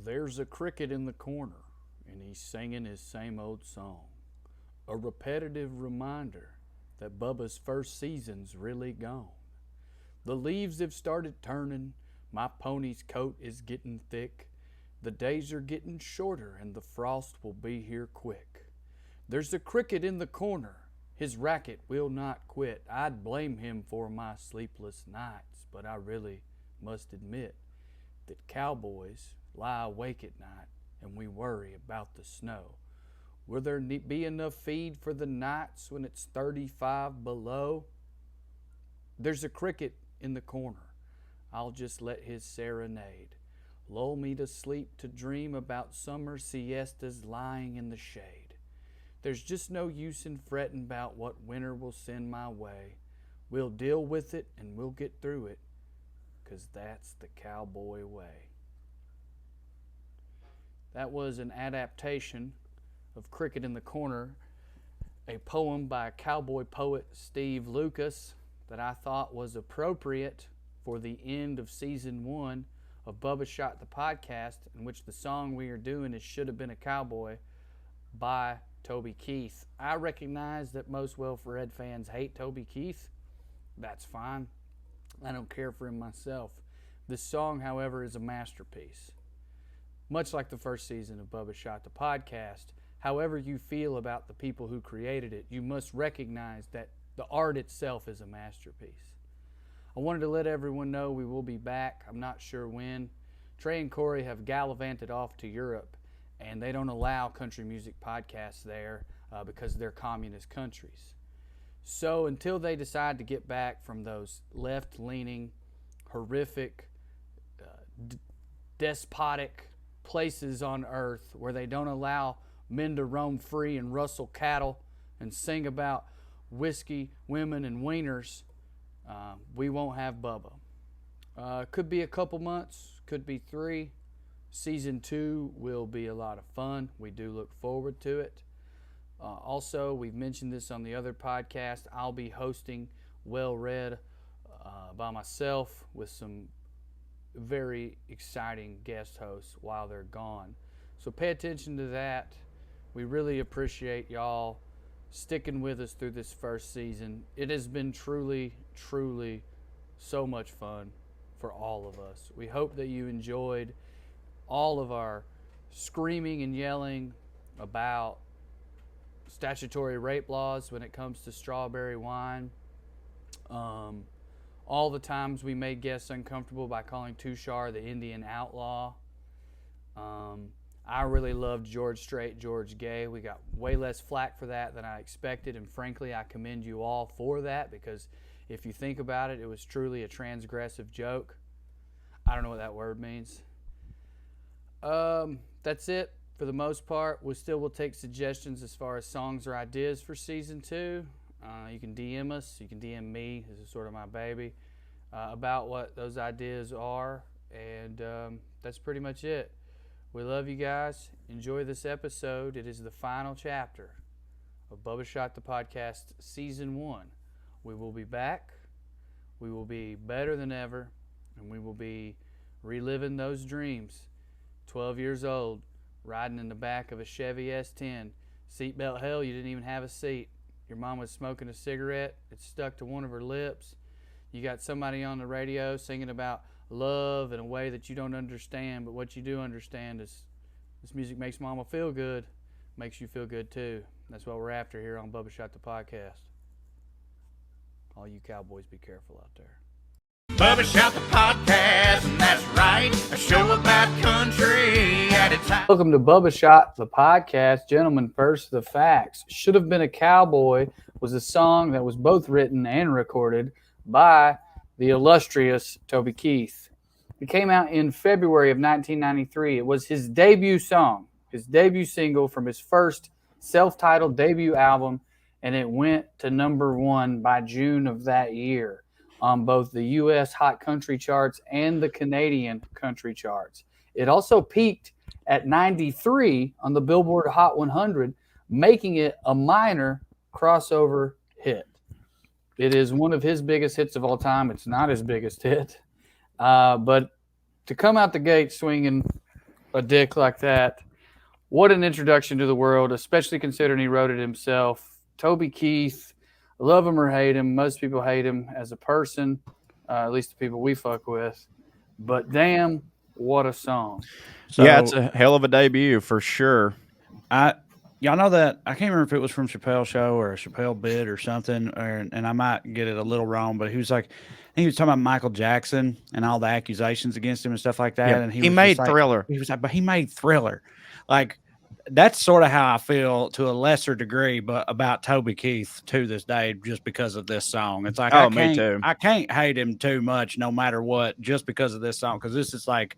There's a cricket in the corner, and he's singing his same old song. A repetitive reminder that Bubba's first season's really gone. The leaves have started turning, my pony's coat is getting thick. The days are getting shorter, and the frost will be here quick. There's a cricket in the corner, his racket will not quit. I'd blame him for my sleepless nights, but I really must admit that cowboys lie awake at night and we worry about the snow. Will there be enough feed for the nights when it's 35 below? There's a cricket in the corner, I'll just let his serenade lull me to sleep, to dream about summer siestas lying in the shade. There's just no use in fretting about what winter will send my way. We'll deal with it and we'll get through it, 'cause that's the cowboy way. That was an adaptation of Cricket in the Corner, a poem by cowboy poet Steve Lucas that I thought was appropriate for the end of season 1 of Bubba Shot the Podcast, in which the song we are doing is Should Have Been a Cowboy by Toby Keith. I recognize that most wellRED fans hate Toby Keith. That's fine. I don't care for him myself. This song, however, is a masterpiece. Much like the first season of Bubba Shot the Podcast, however you feel about the people who created it, you must recognize that the art itself is a masterpiece. I wanted to let everyone know we will be back. I'm not sure when. Trey and Corey have gallivanted off to Europe, and they don't allow country music podcasts there because they're communist countries. So until they decide to get back from those left-leaning, horrific, despotic places on earth where they don't allow men to roam free and rustle cattle and sing about whiskey, women, and wieners, we won't have Bubba. Could be a couple months, could be 3. Season 2 will be a lot of fun. We do look forward to it. Also, we've mentioned this on the other podcast. I'll be hosting wellRED by myself with some very exciting guest hosts while they're gone. So pay attention to that. We really appreciate y'all sticking with us through this first season. It has been truly, truly so much fun for all of us. We hope that you enjoyed all of our screaming and yelling about statutory rape laws when it comes to strawberry wine. All the times we made guests uncomfortable by calling Tushar the Indian outlaw. I really loved George Strait, George Gay. We got way less flack for that than I expected, and frankly, I commend you all for that, because if you think about it, it was truly a transgressive joke. I don't know what that word means. That's it for the most part. We still will take suggestions as far as songs or ideas for season 2. You can DM us. You can DM me. This is sort of my baby. About what those ideas are. And that's pretty much it. We love you guys. Enjoy this episode. It is the final chapter of Bubba Shot the Podcast Season 1. We will be back. We will be better than ever. And we will be reliving those dreams. 12 years old, riding in the back of a Chevy S10. Seatbelt hell, you didn't even have a seat. Your mom was smoking a cigarette. It stuck to one of her lips. You got somebody on the radio singing about love in a way that you don't understand, but what you do understand is this music makes mama feel good, makes you feel good too. That's what we're after here on Bubba Shot the Podcast. All you cowboys, be careful out there. Bubba Shot the Podcast, and that's right, a show about country at a time. Welcome to Bubba Shot the Podcast. Gentlemen, first the facts. Should Have Been a Cowboy was a song that was both written and recorded by the illustrious Toby Keith. It came out in February of 1993. It was his debut song, his debut single from his first self-titled debut album, and it went to number 1 by June of that year on both the U.S. Hot Country charts and the Canadian country charts. It also peaked at 93 on the Billboard Hot 100, making it a minor crossover hit. It is one of his biggest hits of all time. It's not his biggest hit. But to come out the gate swinging a dick like that. What an introduction to the world, especially considering he wrote it himself. Toby Keith, love him or hate him. Most people hate him as a person, at least the people we fuck with. But damn, what a song. So, yeah, it's a hell of a debut for sure. Y'all know that I can't remember if it was from Chappelle's show or a Chappelle bit or something, and I might get it a little wrong, but he was like, I think he was talking about Michael Jackson and all the accusations against him and stuff like that. Yeah, and he made Thriller. He was like, but he made Thriller. Like, that's sort of how I feel to a lesser degree, but about Toby Keith to this day, just because of this song. It's like, me too. I can't hate him too much, no matter what, just because of this song. Because this is like,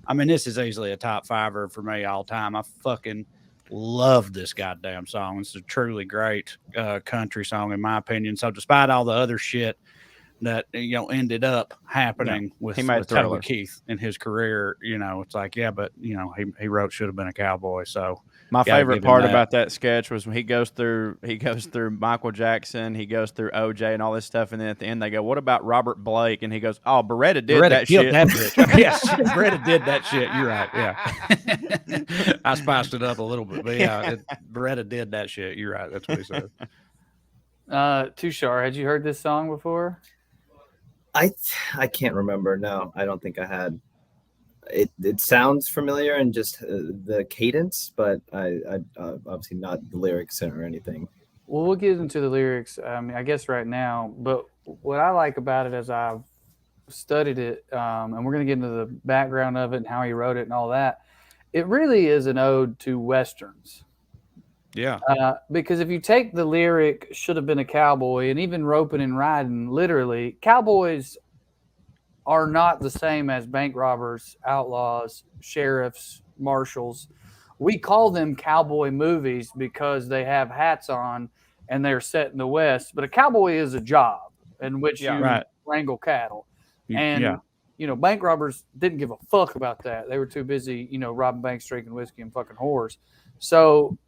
I mean, this is easily a top fiver for me all time. I fucking love this goddamn song. It's a truly great country song, in my opinion. So, despite all the other shit that ended up happening with Toby Keith in his career, it's like, yeah, but he wrote Should Have Been a Cowboy. So my favorite part about that sketch was when he goes through Michael Jackson, he goes through OJ and all this stuff, and then at the end they go, what about Robert Blake? And he goes, oh, Beretta did that shit. That bitch. Yes, Beretta did that shit. You're right. Yeah. I spiced it up a little bit, but yeah, Beretta did that shit. You're right. That's what he said. Tushar, had you heard this song before? I can't remember. No, I don't think I had. It sounds familiar and just the cadence, but I obviously not the lyrics or anything. Well, we'll get into the lyrics. I guess right now. But what I like about it, as I've studied it, and we're going to get into the background of it and how he wrote it and all that, it really is an ode to Westerns. Yeah. Because if you take the lyric "Should Have Been a Cowboy" and even "Roping and Riding," literally, cowboys are not the same as bank robbers, outlaws, sheriffs, marshals. We call them cowboy movies because they have hats on and they're set in the West. But a cowboy is a job in which you wrangle cattle. And, bank robbers didn't give a fuck about that. They were too busy, robbing banks, drinking whiskey, and fucking whores. So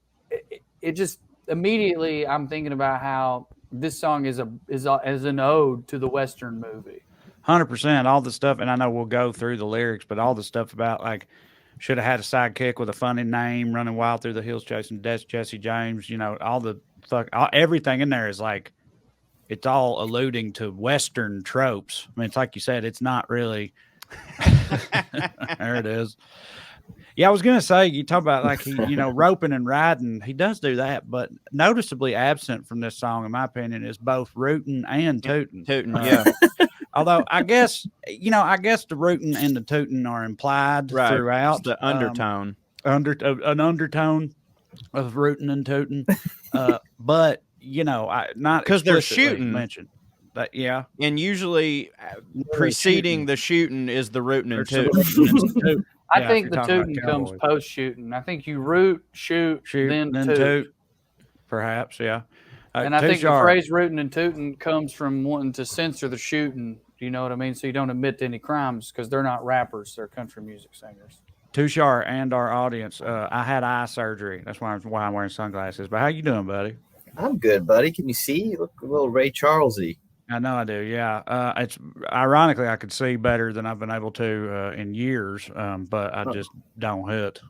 it just immediately I'm thinking about how this song is an ode to the Western movie. 100%. All the stuff, and I know we'll go through the lyrics, but all the stuff about like should have had a sidekick with a funny name, running wild through the hills chasing Jesse James. Everything in there is like, it's all alluding to Western tropes. I mean, it's like you said, it's not really. There it is. Yeah, I was going to say, you talk about like he, roping and riding. He does do that, but noticeably absent from this song, in my opinion, is both rooting and tooting. Yeah. Although I guess the rooting and the tooting are implied throughout. It's the undertone. An undertone of rooting and tooting. But not because they're shooting mentioned. But yeah, and usually preceding the shooting is the rooting and tooting. I think the tooting comes post shooting. I think you root, shoot, then toot. Perhaps, yeah. And I think the phrase rooting and tooting comes from wanting to censor the shooting. You know what I mean? So you don't admit to any crimes because they're not rappers; they're country music singers. Tushar and our audience, I had eye surgery. That's why I'm wearing sunglasses. But how you doing, buddy? I'm good, buddy. Can you see? You look a little Ray Charlesy. I know I do. Yeah. It's ironically I could see better than I've been able to in years, but I just don't hit.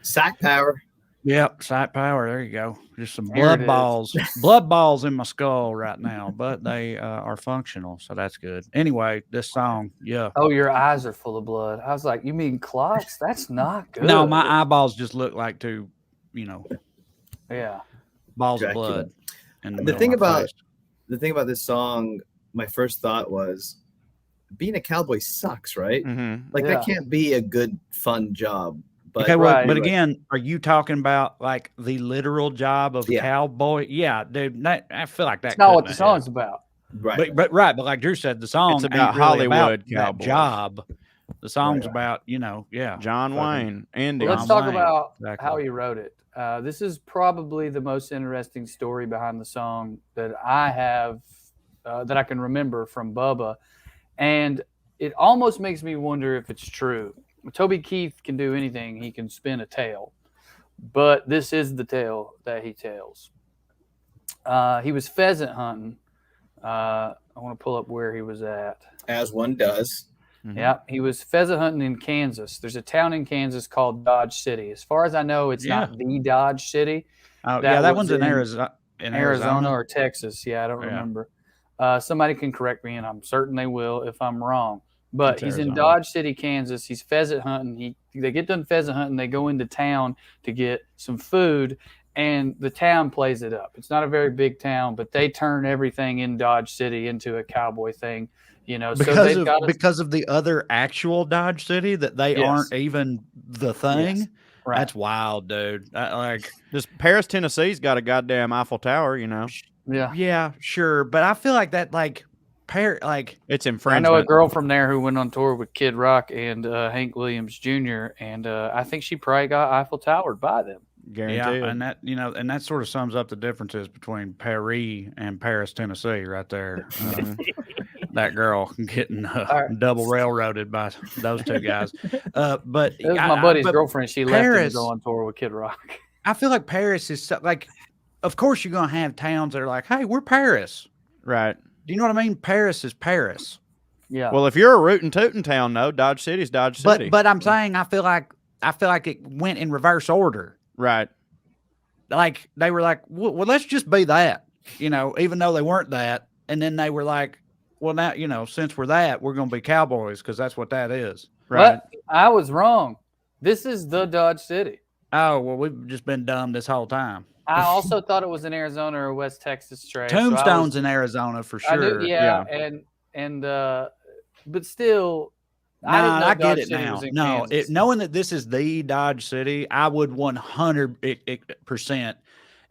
Sight power. Yep, sight power. There you go. Just some blood balls in my skull right now, but they are functional, so that's good. Anyway, this song, yeah. Oh, your eyes are full of blood. I was like, you mean clots? That's not good. No, my eyeballs just look like two, yeah, balls of blood. The thing about this song, my first thought was, being a cowboy sucks, right? Mm-hmm. That can't be a good, fun job. But, okay, but again, are you talking about like the literal job of cowboy? Yeah, dude. I feel like that's not what the song's about. Right. But like Drew said, the song it's about really Hollywood about that job. The song's about John Wayne. Andy. Let's talk about how he wrote it. This is probably the most interesting story behind the song that I have that I can remember from Bubba, and it almost makes me wonder if it's true. Toby Keith can do anything. He can spin a tale. But this is the tale that he tells. He was pheasant hunting. I want to pull up where he was at. As one does. Yeah, he was pheasant hunting in Kansas. There's a town in Kansas called Dodge City. As far as I know, it's not the Dodge City. Oh, that was one's in Arizona. Arizona or Texas. Yeah, I don't remember. Somebody can correct me, and I'm certain they will if I'm wrong. But he's in Dodge City, Kansas. He's pheasant hunting. They get done pheasant hunting. They go into town to get some food, and the town plays it up. It's not a very big town, but they turn everything in Dodge City into a cowboy thing. Because of the other actual Dodge City that they aren't even the thing. Yes. Right. That's wild, dude. This Paris, Tennessee's got a goddamn Eiffel Tower, you know. Yeah, sure, but I feel like that, it's infringement. I know a girl from there who went on tour with Kid Rock and Hank Williams Jr. and I think she probably got Eiffel Towered by them. Guaranteed. Yeah, and that sort of sums up the differences between Paris and Paris, Tennessee, right there. That girl getting double railroaded by those two guys. But it was my buddy's girlfriend. She left him to go on tour with Kid Rock. I feel like Paris is of course you're gonna have towns that are like, hey, we're Paris, right? Do you know what I mean? Paris is Paris. Yeah. Well, if you're a rootin' tootin' town, no, Dodge City's Dodge City. But I'm saying I feel like it went in reverse order. Right. Like they were like, well, let's just be that, even though they weren't that. And then they were like, well, now, since we're that, we're going to be cowboys because that's what that is. Right. But I was wrong. This is the Dodge City. Oh, well, we've just been dumb this whole time. I also thought it was in Arizona or West Texas trade. Tombstone's in Arizona for sure. But still, I get it now. No, knowing that this is the Dodge City, I would 100%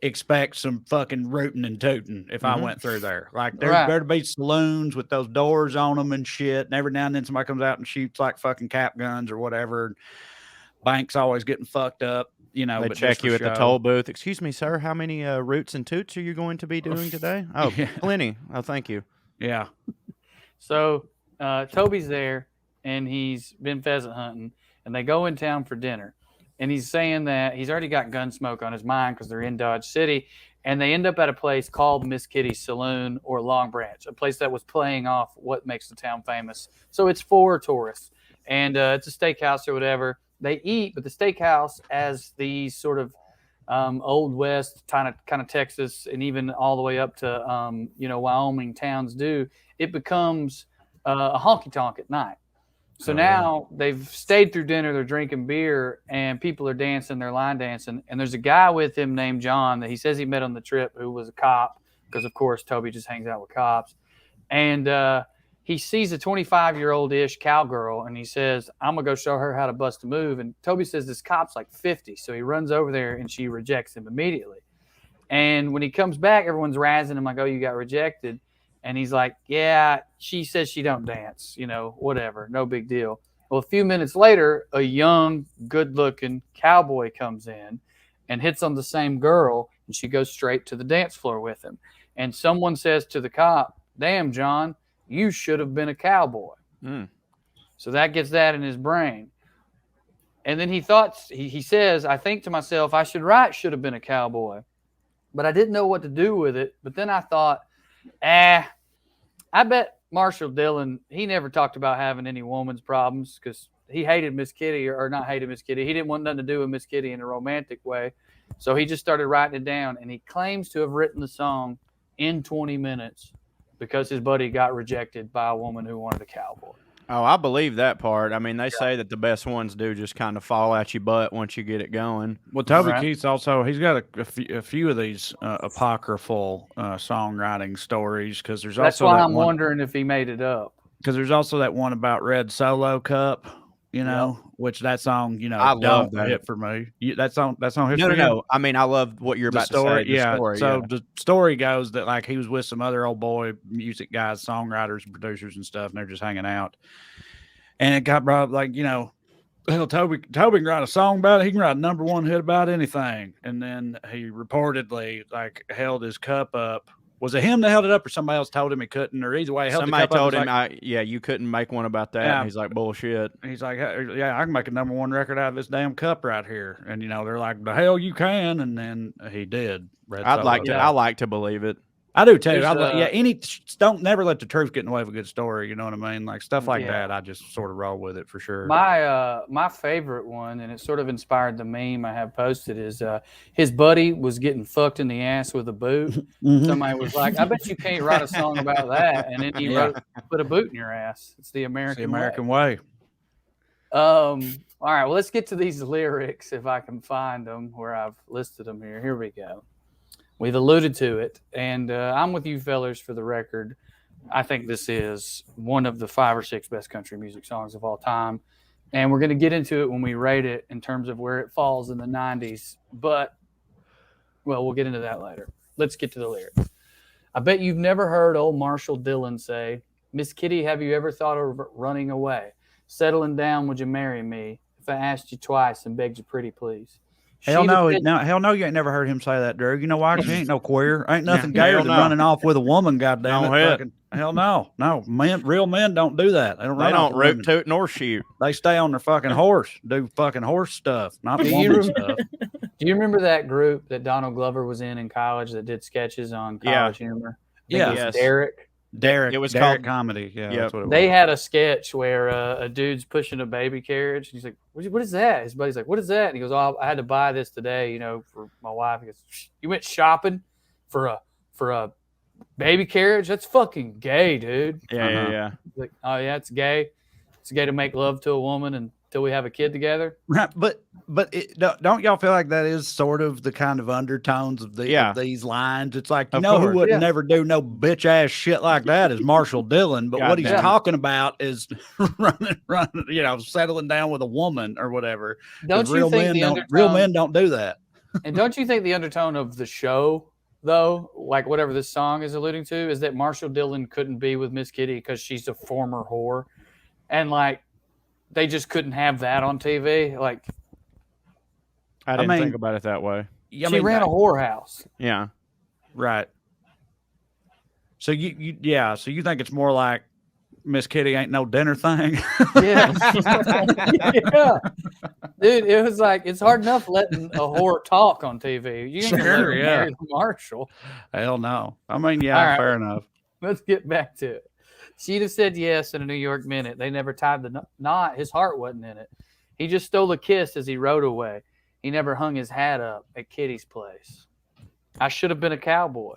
expect some fucking rootin' and tootin' if I went through there. Like there better be saloons with those doors on them and shit. And every now and then somebody comes out and shoots like fucking cap guns or whatever. Banks always getting fucked up. They check you at the toll booth. Excuse me, sir. How many roots and toots are you going to be doing today? Oh, plenty. Oh, thank you. Yeah. So Toby's there, and he's been pheasant hunting, and they go in town for dinner. And he's saying that he's already got gun smoke on his mind because they're in Dodge City, and they end up at a place called Miss Kitty's Saloon or Long Branch, a place that was playing off what makes the town famous. So it's for tourists, and it's a steakhouse or whatever. They eat, but the steakhouse, as these sort of old west kind of Texas and even all the way up to Wyoming towns do, it becomes a honky tonk at night. So now they've stayed through dinner, they're drinking beer, and people are dancing, they're line dancing, and there's a guy with him named John that he says he met on the trip who was a cop because of course Toby just hangs out with cops, and he sees a 25-year-old-ish cowgirl, and he says, I'm going to go show her how to bust a move. And Toby says this cop's like 50, so he runs over there, and she rejects him immediately. And when he comes back, everyone's razzing him like, oh, you got rejected. And he's like, yeah, she says she don't dance, whatever, no big deal. Well, a few minutes later, a young, good-looking cowboy comes in and hits on the same girl, and she goes straight to the dance floor with him. And someone says to the cop, damn, John, you should have been a cowboy. So that gets that in his brain. And then he says, I think to myself, I should have been a cowboy. But I didn't know what to do with it. But then I thought, I bet Marshall Dillon, he never talked about having any woman's problems because he hated Miss Kitty or not hated Miss Kitty. He didn't want nothing to do with Miss Kitty in a romantic way. So he just started writing it down. And he claims to have written the song in 20 minutes. Because his buddy got rejected by a woman who wanted a cowboy. Oh, I believe that part. I mean, they say that the best ones do just kind of fall at your butt once you get it going. Well, Toby Keith also, he's got a few of these apocryphal songwriting stories because there's also that's why I'm wondering if he made it up. Because there's also that one about Red Solo Cup, which that song, I love that hit for me. That song hit for you? No. I mean, I love what you're about to say. The story, the story goes that like he was with some other old boy music guys, songwriters and producers and stuff, and they're just hanging out. And it got brought up like, hell, Toby can write a song about it. He can write a number one hit about anything. And then he reportedly like held his cup up. Was it him that held it up or somebody else told him he couldn't? Or either way, somebody told him, you couldn't make one about that. Yeah. And he's like, bullshit. He's like, yeah, I can make a number one record out of this damn cup right here. And, they're like, the hell you can. And then he did. I like to believe it. I do too. There's, Don't never let the truth get in the way of a good story. You know what I mean? Like stuff like Yeah. that. I just sort of roll with it for sure. My favorite one, and it sort of inspired the meme I have posted, is his buddy was getting fucked in the ass with a boot. Somebody was like, "I bet you can't write a song about that," and then he wrote, "Put a boot in your ass." It's the American way. All right, well, let's get to these lyrics if I can find them where I've listed them here. Here we go. We've alluded to it, and I'm with you fellers for the record. I think this is one of the 5 or 6 best country music songs of all time, and we're going to get into it when we rate it in terms of where it falls in the 90s, but, well, we'll get into that later. Let's get to the lyrics. I bet you've never heard old Marshall Dillon say, "Miss Kitty, have you ever thought of running away? Settling down, would you marry me? If I asked you twice and begged you pretty please." Hell no, you ain't never heard him say that, Drew. You know why? 'Cause he ain't no queer. Ain't nothing gayer than running off with a woman, goddamn it. Hell no. No, real men don't do that. They don't root, toot, nor shoot. They stay on their fucking horse, do fucking horse stuff, not woman stuff. Do you remember that group that Donald Glover was in college that did sketches on College Humor? Yes. Derek. It was called comedy. Yeah, yep. That's what it was. They had a sketch where a dude's pushing a baby carriage. And he's like, what is that? His buddy's like, what is that? And he goes, "Oh, I had to buy this today, for my wife." He goes, "You went shopping for a baby carriage? That's fucking gay, dude." Yeah. He's like, "Oh yeah, it's gay. It's gay to make love to a woman until we have a kid together." Right, but don't y'all feel like that is sort of the kind of undertones of these lines? It's like, who would never do no bitch ass shit like that is Marshall Dillon, but what he's talking about is running, settling down with a woman or whatever. Don't you think real men don't do that? And don't you think the undertone of the show, though, like whatever this song is alluding to, is that Marshall Dillon couldn't be with Miss Kitty because she's a former whore, and like they just couldn't have that on TV, like. I didn't think about it that way. She ran a whorehouse. Yeah. Right. So so you think it's more like Miss Kitty ain't no dinner thing? Yeah. Yeah. Dude, it was like, it's hard enough letting a whore talk on TV. You ain't gonna let her marry Marshall. Hell no. Fair enough. Let's get back to it. She'd have said yes in a New York minute. They never tied the knot. His heart wasn't in it. He just stole a kiss as he rode away. He never hung his hat up at Kitty's place. I should have been a cowboy.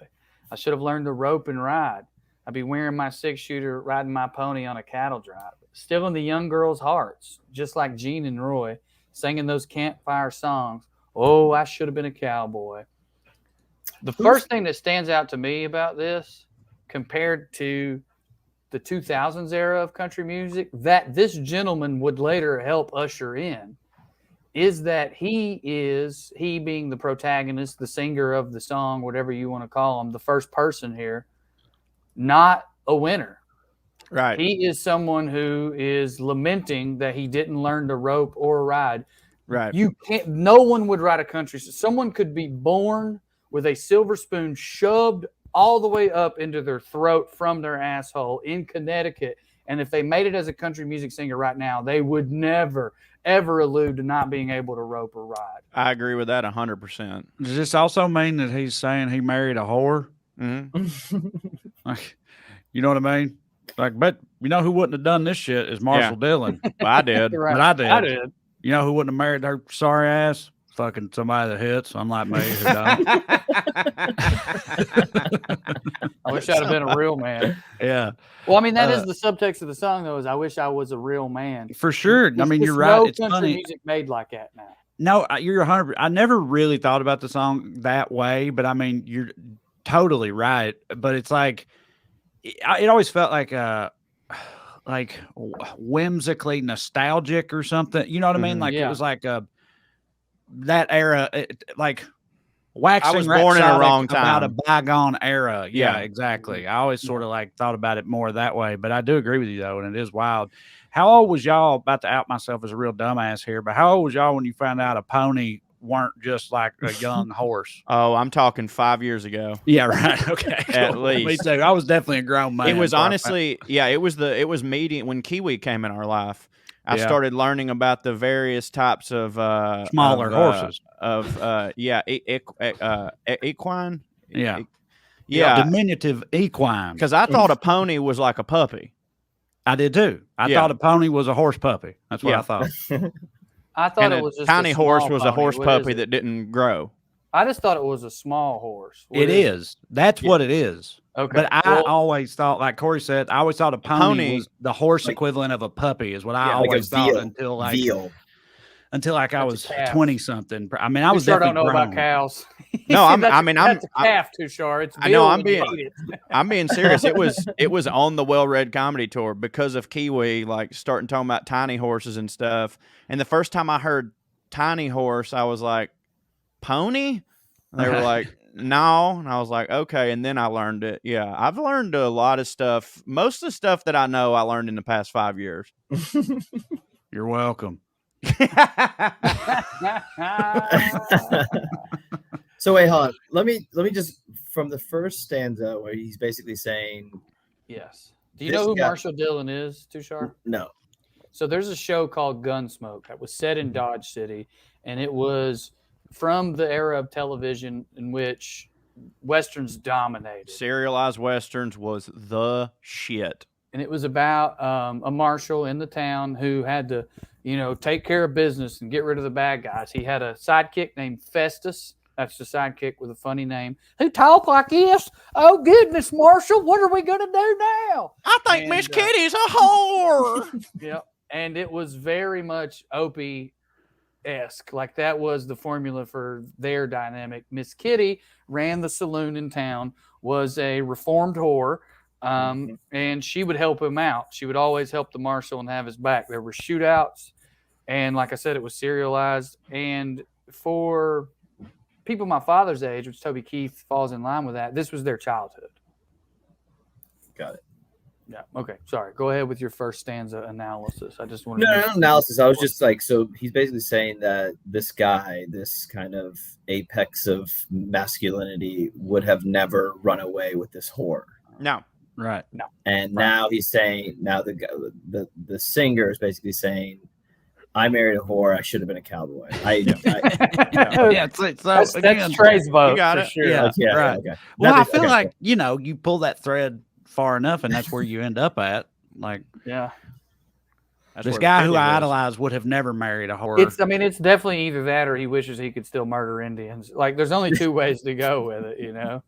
I should have learned to rope and ride. I'd be wearing my 6-shooter, riding my pony on a cattle drive. Still in the young girls' hearts, just like Gene and Roy, singing those campfire songs. Oh, I should have been a cowboy. The first thing that stands out to me about this, compared to the 2000s era of country music, that this gentleman would later help usher in, is that he being the protagonist, the singer of the song, whatever you want to call him, the first person here, not a winner. Right. He is someone who is lamenting that he didn't learn to rope or ride. Right. No one would write a country. Someone could be born with a silver spoon shoved all the way up into their throat from their asshole in Connecticut. And if they made it as a country music singer right now, they would never, ever allude to not being able to rope or ride. I agree with that 100%. Does this also mean that he's saying he married a whore? Mm-hmm. Like, you know what I mean? Like, but you know who wouldn't have done this shit is Marshall Dillon. Well, I did. Right. But I did. You know who wouldn't have married her sorry ass? Fucking somebody that hits, unlike me who don't. I wish I'd have been a real man. Yeah. Well, I mean, that is the subtext of the song, though, is I wish I was a real man. For sure. I mean, you're right. No It's country funny. music made like that now. No, you're 100%. I never really thought about the song that way, but I mean, you're totally right. But it's like, it always felt like whimsically nostalgic or something. You know what I mean? Like it was like that era, like waxing. I was born in a wrong time. About a bygone era. Yeah, exactly. I always sort of like thought about it more that way, but I do agree with you though, and it is wild. How old was y'all? About to out myself as a real dumbass here, but how old was y'all when you found out a pony weren't just like a young horse? Oh, I'm talking 5 years ago. Yeah, right. Okay, At least. Me too. I was definitely a grown man. It was honestly, it was meeting when Kiwi came in our life. I started learning about the various types of smaller horses. Equine. Yeah, diminutive equine. because I thought a pony was like a puppy. I did too. I thought a pony was a horse puppy. That's what I thought. I thought And it a was just tiny a horse small was a pony. horse What is puppy it? that didn't grow. I just thought it was a small horse. What It is. That's what it is. Okay. But I always thought, like Corey said, I always thought a pony was the horse like- equivalent of a puppy is what I like a always thought veal. until like Veal. I was calf. 20 something. I mean, I was Tushar definitely don't know grown. about cows. No, That's a I'm calf, Tushar. It's I know, veal I'm when you being- eat it. I'm being serious. It was on the wellRED comedy tour because of Kiwi, like starting talking about tiny horses and stuff. And the first time I heard tiny horse, I was like, pony? And they were like, no. And I was like, okay. And then I learned it. Yeah, I've learned a lot of stuff. Most of the stuff that I know, I learned in the past 5 years. You're welcome. So wait, hold on. Let me just from the first stanza where he's basically saying Yes. Do you This know who guy- Marshall Dillon is, Tushar? no. So there's a show called Gunsmoke that was set in Dodge City, and it was from the era of television in which Westerns dominated. Serialized Westerns was the shit. And it was about a marshal in the town who had to, take care of business and get rid of the bad guys. He had a sidekick named Festus. That's the sidekick with a funny name. Who talk like this? Oh, goodness, Marshal, what are we going to do now? I think And, Miss Kitty's a whore. Yep. And it was very much Opie-esque. Like that was the formula for their dynamic. Miss Kitty ran the saloon in town, was a reformed whore, and she would help him out. She would always help the marshal and have his back. There were shootouts, and like I said, it was serialized. And for people my father's age, which Toby Keith falls in line with that, this was their childhood. Got it. Yeah. Okay. Sorry. Go ahead with your first stanza analysis. I just wanted No analysis. I was just like, so he's basically saying that this guy, this kind of apex of masculinity, would have never run away with this whore. No. Right. And now he's saying, now the guy, the singer is basically saying, I married a whore. I should have been a cowboy. Yeah, so That's again, Trey's vote. You got for it. Sure. Yeah. yeah, right. okay. Well, I That is- feel okay, like, you pull that thread far enough and that's where you end up at. Like Yeah. That's this where guy Kitty who I was. idolized would have never married a whore. It's definitely either that or he wishes he could still murder Indians. Like there's only two ways to go with it,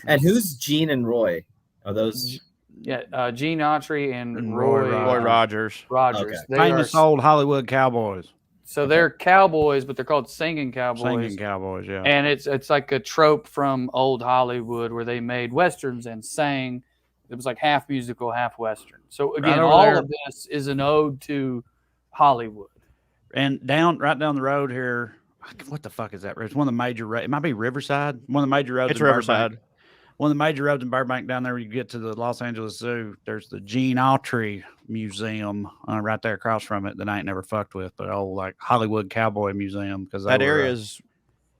And who's Gene and Roy? Are those Yeah. Gene Autry and And Roy Roy Rogers. Rogers. Okay. They famous are, old Hollywood cowboys. so they're cowboys, but they're called singing cowboys. Singing cowboys, yeah. And it's like a trope from old Hollywood where they made westerns and sang. It was like half musical, half western. So again, over all there. of this is an ode to Hollywood. And right down the road here, what the fuck is that? It's one of the major. It might be Riverside. One of the major roads. It's in Riverside. Burbank. One of the major roads in Burbank down there. Where you get to the Los Angeles Zoo. There's the Gene Autry Museum right there across from it that I ain't never fucked with, but old like Hollywood Cowboy Museum because That area is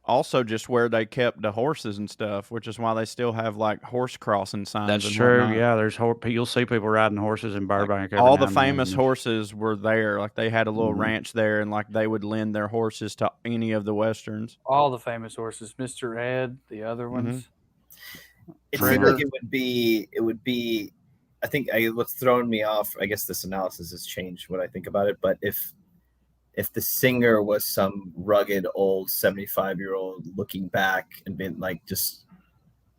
also just where they kept the horses and stuff, which is why they still have like horse crossing signs. That's and true. whatnot. Yeah, there's you'll see people riding horses in Burbank. every All now the and then. famous horses were there. Like they had a little Mhm. ranch there, and like they would lend their horses to any of the westerns. All the famous horses, Mr. Ed, the other Mm-hmm. ones. It seemed Trigger. like it would be I think what's throwing me off, I guess this analysis has changed what I think about it, but if the singer was some rugged old 75-year-old looking back and being like just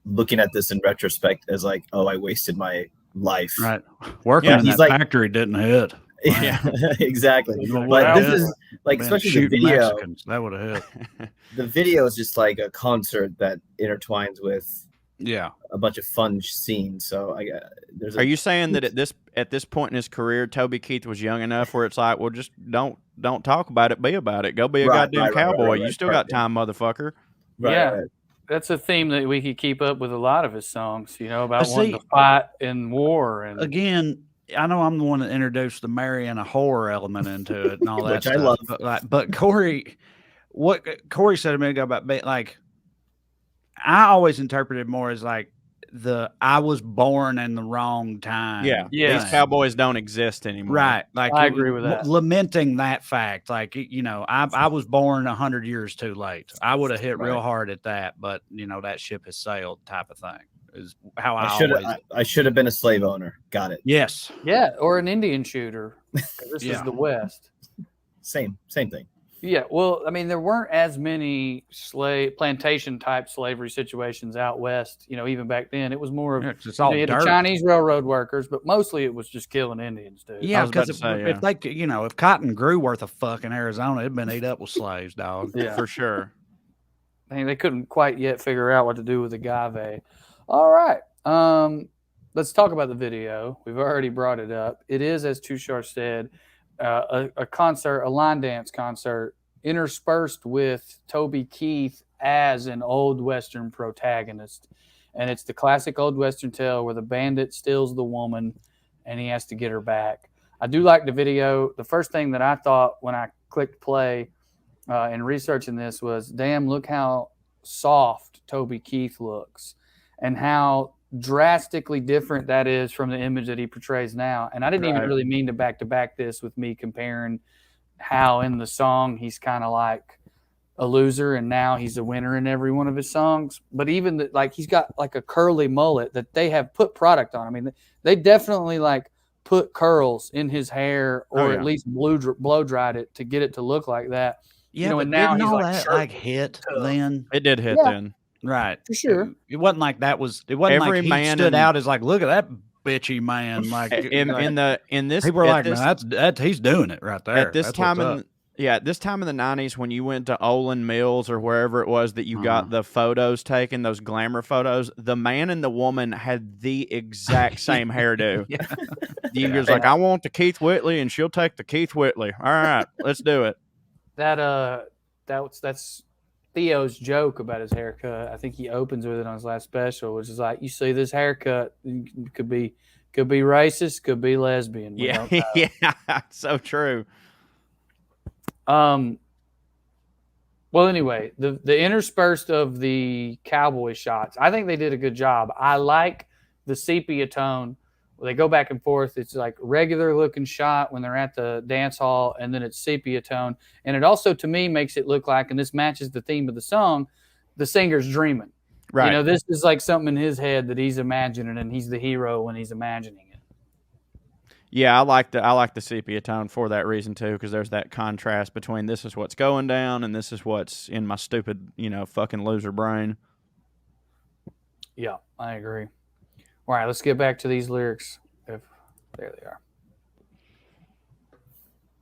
looking at this in retrospect as like, oh, I wasted my life. Right, working Yeah, in he's that like- factory didn't hit. Yeah, exactly. Well, But this yeah. is like, Man, especially the shooting video. Mexicans, that would have hit. The video is just like a concert that intertwines with Yeah, a bunch of fun scenes. So there's Are you saying that at this point in his career, Toby Keith was young enough where it's like, well, just don't talk about it, be about it. Go be a Right, goddamn right, right, cowboy. right, You right, still right, got time, motherfucker. Yeah. That's a theme that we could keep up with a lot of his songs, about See- wanting to fight in war. And again, I know I'm the one that introduced the marrying a horror element into it and all that Which stuff. I love. But Corey, what Corey said a minute ago about like, I always interpreted more as like I was born in the wrong time. Yeah. Yes. These cowboys don't exist anymore. Right. Like I agree with that. Lamenting that fact. Like, I was born 100 years too late. I would have hit real Right. hard at that, but that ship has sailed type of thing Is how I should always. I should have been a slave owner. Got it. Yes. Yeah, or an Indian shooter. 'Cause this is the West. Same thing. Yeah, well, I mean, there weren't as many plantation type slavery situations out west. Even back then, it was more of it's all you had the dirt. Chinese railroad workers, but mostly it was just killing Indians, dude. Yeah, because if they, if cotton grew worth a fuck in Arizona, it'd been ate up with slaves, dog. Yeah, for sure. I mean, they couldn't quite yet figure out what to do with agave. All right, let's talk about the video. We've already brought it up. It is, as Tushar said, a concert, a line dance concert, interspersed with Toby Keith as an old Western protagonist. And it's the classic old Western tale where the bandit steals the woman and he has to get her back. I do like the video. The first thing that I thought when I clicked play in researching this was, damn, look how soft Toby Keith looks and how drastically different that is from the image that he portrays now. And I didn't even really mean to back this with me comparing how in the song he's kind of like a loser and now he's a winner in every one of his songs. But even he's got like a curly mullet that they have put product on. I mean, they definitely like put curls in his hair or at least blow dried it to get it to look like that. Yeah, but and now didn't he's all like that hit then? It did hit then. Right. For sure. It wasn't like that was. It wasn't Every like he man stood out as like, look at that bitchy man. Like in this, people were like, man, that's he's doing it right there. At this time at this time in the 90s, when you went to Olin Mills or wherever it was that you got the photos taken, those glamour photos, the man and the woman had the exact same hairdo. You was like, I want the Keith Whitley, and she'll take the Keith Whitley. All right, let's do it. That's Theo's joke about his haircut. I think he opens with it on his last special, which is like, you see this haircut, it could be racist, could be lesbian. Yeah, so true. Well, anyway, the interspersed of the cowboy shots, I think they did a good job. I like the sepia tone. They go back and forth. It's like regular looking shot when they're at the dance hall, and then it's sepia tone. And it also, to me, makes it look like, and this matches the theme of the song, the singer's dreaming. Right. This is like something in his head that he's imagining, and he's the hero when he's imagining it. Yeah, I like the sepia tone for that reason too, because there's that contrast between this is what's going down and this is what's in my stupid, fucking loser brain. Yeah, I agree. All right, let's get back to these lyrics. There they are.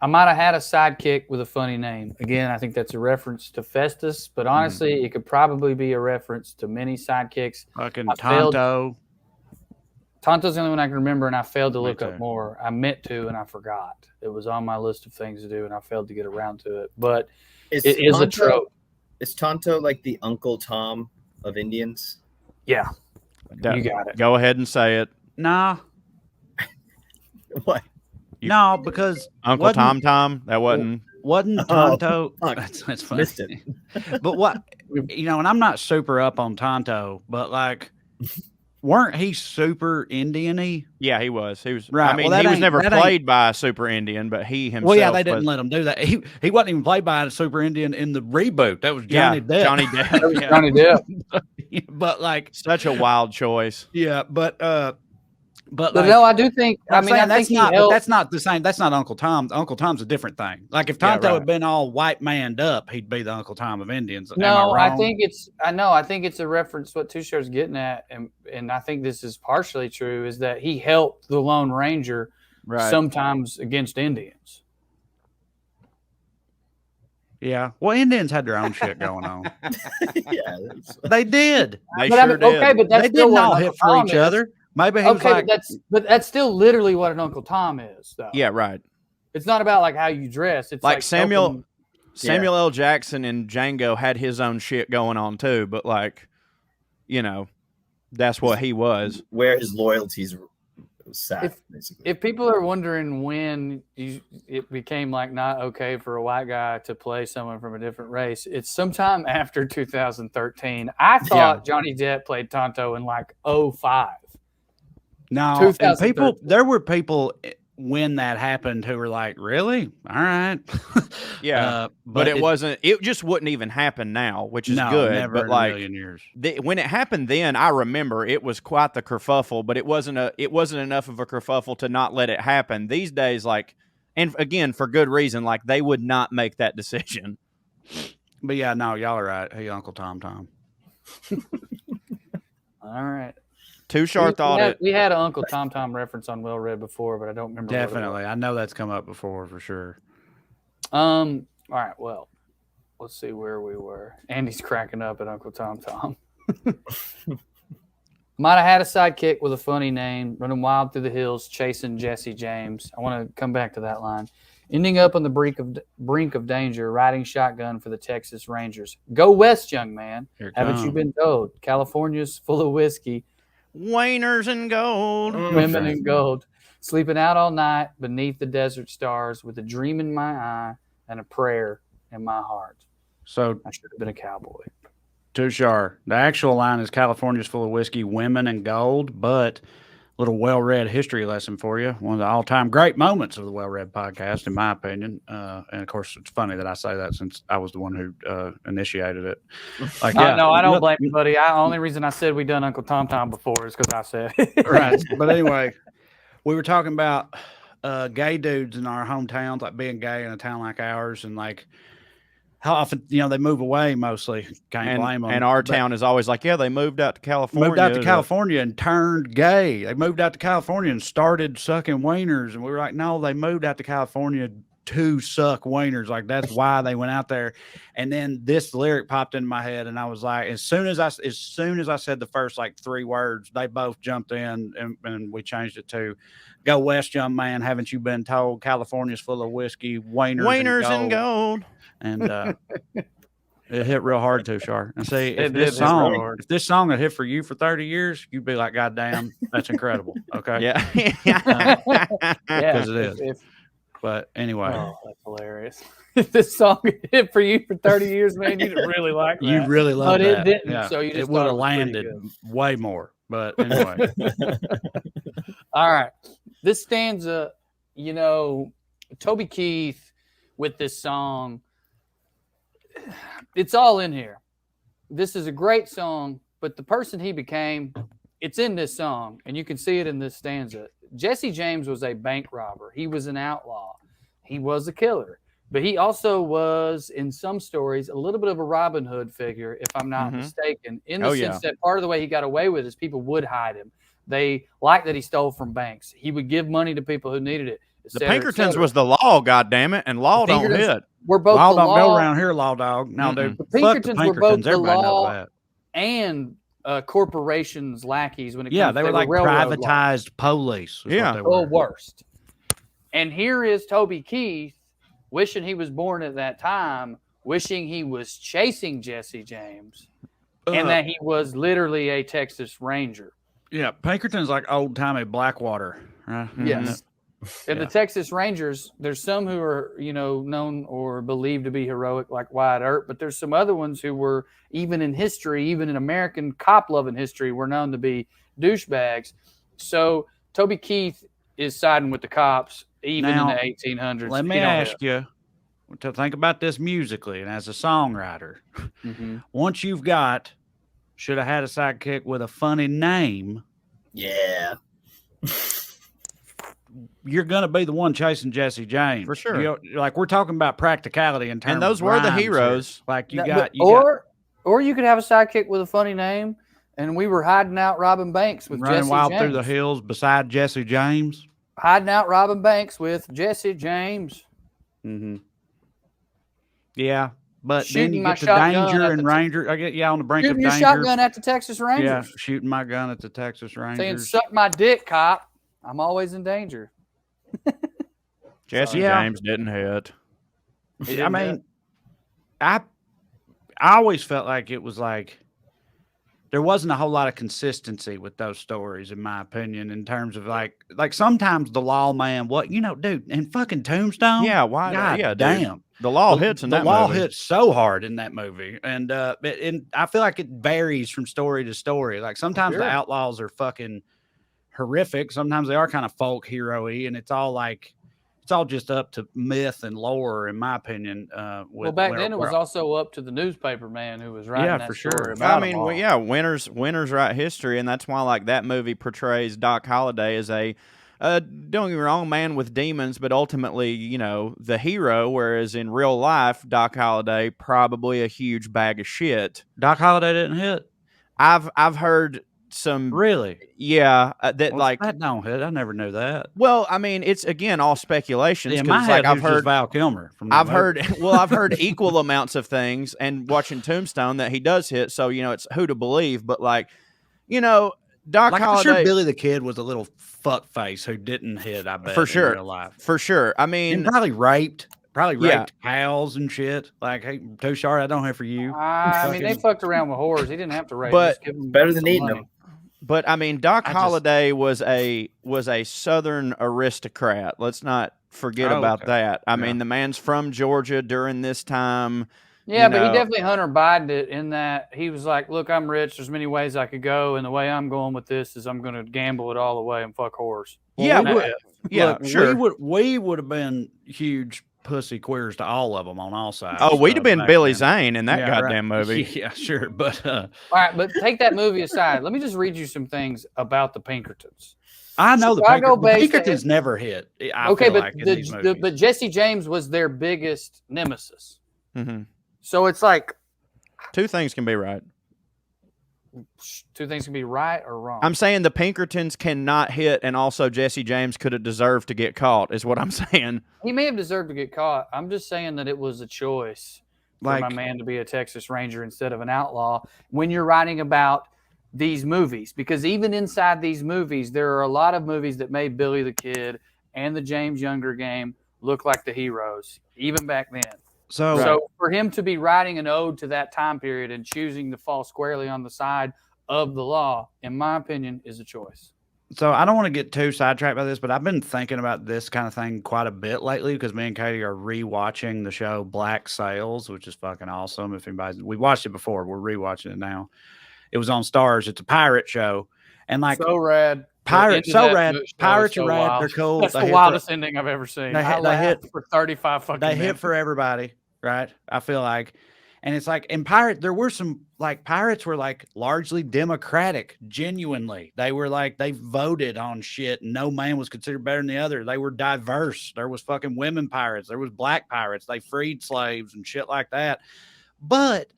I might have had a sidekick with a funny name. Again, I think that's a reference to Festus, but honestly, it could probably be a reference to many sidekicks. Fucking Tonto. Tonto's the only one I can remember, and I failed to look up more. I meant to, and I forgot. It was on my list of things to do, and I failed to get around to it. But it is a trope. Is Tonto like the Uncle Tom of Indians? Yeah. You got it. Go ahead and say it. Nah. What? No, because Uncle Tom, that wasn't Tonto. That's funny. But what, and I'm not super up on Tonto, but like, weren't he super Indian-y? Yeah, he was. He was. Right. I mean, he was never played by a super Indian, but he himself. Well, yeah, they didn't let him do that. He wasn't even played by a super Indian in the reboot. That was Johnny Depp. Johnny Depp. That was Johnny Depp. But like, such a wild choice. Yeah, but like, no, I do think. I think that's not the same. That's not Uncle Tom. Uncle Tom's a different thing. Like if Tonto had been all white manned up, he'd be the Uncle Tom of Indians. No, I think it's a reference what Tushar's getting at, and I think this is partially true. Is that he helped the Lone Ranger sometimes against Indians. Yeah, well, Indians had their own shit going on. Yeah, they did. They sure did. Okay, but that's they didn't all hit for each other. Maybe he was like, but that's still literally what an Uncle Tom is, though. Yeah, right. It's not about like how you dress. It's like Samuel L. Jackson in Django had his own shit going on too, but like, that's what he was. Where his loyalties sat, basically. If people are wondering when it became like not okay for a white guy to play someone from a different race, it's sometime after 2013. I thought Johnny Depp played Tonto in like 2005. No, and there were people when that happened who were like, really? All right. Yeah. But it just wouldn't even happen now, which is good. Never but in like a million years. when it happened then, I remember it was quite the kerfuffle, but it wasn't enough of a kerfuffle to not let it happen. These days, like, and again, for good reason, like they would not make that decision. But yeah, no, y'all are right. Hey, Uncle Tom Tom. All right. Tushar thought it. We had an Uncle Tom Tom reference on wellRED before, but I don't remember. Definitely. I know that's come up before for sure. All right. Well, let's see where we were. Andy's cracking up at Uncle Tom Tom. Might have had a sidekick with a funny name, running wild through the hills, chasing Jesse James. I want to come back to that line. Ending up on the brink of danger, riding shotgun for the Texas Rangers. Go west, young man. Haven't you been told? California's full of whiskey. Wainers and gold. Women in gold. Sleeping out all night beneath the desert stars with a dream in my eye and a prayer in my heart. So I should have been a cowboy. Tushar, the actual line is California's full of whiskey, women and gold, but little wellRED history lesson for you. One of the all-time great moments of the wellRED podcast, in my opinion. And of course, it's funny that I say that since I was the one who initiated it. Like, no, I don't blame you, buddy. The only reason I said we done Uncle Tom Tom before is because I said it. Right. But anyway, we were talking about gay dudes in our hometowns, like being gay in a town like ours, and like how often, they move away mostly. Can't blame them. And our town is always like, yeah, they moved out to California. Moved out to California and turned gay. They moved out to California and started sucking wieners. And we were like, no, they moved out to California to suck wieners. Like, that's why they went out there. And then this lyric popped in my head, and I was like, as soon as I said the first like 3 words, they both jumped in, and we changed it to go west, young man. Haven't you been told? California's full of whiskey, wieners and gold. And it hit real hard, Tushar. And see, if this song had hit for you for 30 years, you'd be like, God damn, that's incredible. Okay. Yeah. Because it is. But anyway. Oh, that's hilarious. If this song hit for you for 30 years, man, you'd really like that. You really love that. But it didn't, so you just it would have landed way more. But anyway. All right. This stanza, Toby Keith with this song, it's all in here. This is a great song, but the person he became, it's in this song, and you can see it in this stanza. Jesse James was a bank robber. He was an outlaw. He was a killer. But he also was, in some stories, a little bit of a Robin Hood figure, if I'm not mistaken, in the sense that part of the way he got away with is people would hide him. They liked that he stole from banks. He would give money to people who needed it. The Pinkertons was the law, goddammit, and law don't hit. We're both law the don't law. Go around here, law dog. No, dude. The Pinkertons were both the Everybody law knows that. and corporations lackeys when it comes yeah, they were like privatized police. Yeah, worst. And here is Toby Keith wishing he was born at that time, wishing he was chasing Jesse James, and that he was literally a Texas Ranger. Yeah, Pinkerton's like old timey Blackwater, right? Yes. And the Texas Rangers, there's some who are, known or believed to be heroic, like Wyatt Earp, but there's some other ones who were, even in history, even in American cop-loving history, were known to be douchebags. So Toby Keith is siding with the cops, even in the 1800s. Let me ask you to think about this musically and as a songwriter. Once you've got, should have had a sidekick with a funny name. Yeah. You're going to be the one chasing Jesse James. For sure. Like, we're talking about practicality in terms and those of were the rhymes heroes. Here. Like, or you could have a sidekick with a funny name, and we were hiding out robbing banks with running Jesse wild James. through the hills beside Jesse James. Hiding out robbing banks with Jesse James. Yeah. But shooting then you get the danger and Ranger. I get on the brink of danger. Shooting your shotgun at the Texas Rangers. Yeah, shooting my gun at the Texas Rangers. Saying, suck my dick, cop. I'm always in danger. Jesse James didn't hit. I mean, I always felt like it was like there wasn't a whole lot of consistency with those stories, in my opinion, in terms of like sometimes the lawman, dude, in fucking Tombstone. Yeah, why? God yeah, damn. Dude. The law hits in that movie. The law hits so hard in that movie. And I feel like it varies from story to story. Like sometimes the outlaws are fucking horrific. Sometimes they are kind of folk hero-y, and it's all just up to myth and lore, in my opinion. Well, back then it was also up to the newspaper man who was writing that for story sure. about I mean, them all. well, yeah, winners write history, and that's why like that movie portrays Doc Holliday as a don't get me wrong, man with demons, but ultimately, you know, the hero. Whereas in real life, Doc Holliday probably a huge bag of shit. Doc Holliday didn't hit. I've heard some Really, yeah, that like that don't hit. I never knew that. Well, I mean, it's again all speculations. In 'Cause my it's head, like I've heard Val Kilmer. From I've heard I've heard equal amounts of things, and watching Tombstone that he does hit. So you know, it's who to believe. But like, you know, Doc I'm Holliday sure Billy the Kid was a little fuck face who didn't hit. I bet for sure, in real life. for sure. I And mean, probably raped Yeah. cows and shit. Like, hey, Too Short, I don't have for you. I mean, they fucked around with whores. He didn't have to rape. But- Just give them Better than some eating money. them. but I mean, Doc I just- Holliday was a Southern aristocrat. Let's not forget Oh, about okay. that. I Yeah. mean, the man's from Georgia during this time. Yeah, you but he know. definitely Hunter Biden it in that he was like, look, I'm rich. There's many ways I could go. And the way I'm going with this is I'm going to gamble it all away and fuck whores. Yeah, Well, we- yeah, Look, sure. We would have been huge pussy queers to all of them on all sides. Oh, we'd have been back Billy then. Zane in that Yeah, right. goddamn movie. Yeah, sure. But All right, but take that movie aside. Let me just read you some things about the Pinkertons. I know the Chicago-based- Pinkertons never hit. I Okay, feel but like, in these movies. but Jesse James was their biggest nemesis. hmm So it's like Two things can be right. two things can be right or wrong. I'm saying the Pinkertons cannot hit, and also Jesse James could have deserved to get caught, is what I'm saying. He may have deserved to get caught. I'm just saying that it was a choice for Like- my man to be a Texas Ranger instead of an outlaw when you're writing about these movies. Because even inside these movies, there are a lot of movies that made Billy the Kid and the James Younger game look like the heroes, even back then. So for him to be writing an ode to that time period and choosing to fall squarely on the side of the law, in my opinion, is a choice. So I don't want to get too sidetracked by this, but I've been thinking about this kind of thing quite a bit lately because me and Katie are rewatching the show Black Sails, which is fucking awesome. If anybody's, we watched it before, we're rewatching it now. It was on Stars. It's a pirate show, and like So rad. pirates, The so end of that rad. show is Pirates so are rad. wild. They're cool. That's They the hit wildest ending I've ever seen. they I hit- they laughed hit- for 35 fucking they minutes. hit for everybody, right? I feel like, and it's like in pirate, there were some like pirates were like largely democratic, genuinely. They were like they voted on shit. And no man was considered better than the other. They were diverse. There was fucking women pirates. There was black pirates. They freed slaves and shit like that. But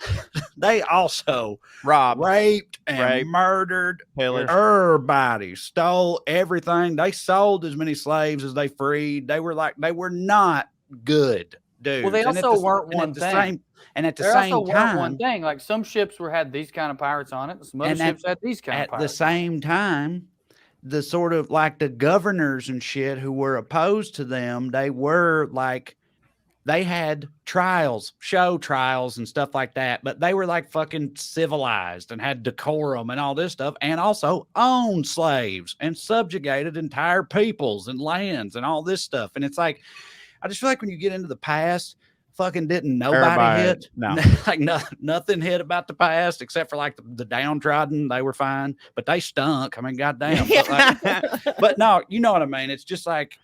they also Rob, raped and Rape. murdered Pillage. everybody, stole everything. They sold as many slaves as they freed. They were like, they were not good dudes. Well, they And at also the- weren't and one at the thing. same- and at the There same also weren't one time, thing. Like some ships had these kind of pirates on it, and some other And at- ships had these kind of at the pirates. same time, the sort of like the governors and shit who were opposed to them, they were like, they had trials, show trials and stuff like that, but they were like fucking civilized and had decorum and all this stuff, and also owned slaves and subjugated entire peoples and lands and all this stuff. And it's like, I just feel like when you get into the past, fucking didn't nobody Everybody- hit. no. Like nothing hit about the past except for like the downtrodden. They were fine, but they stunk. I mean, goddamn. But, like, but no, you know what I mean. It's just like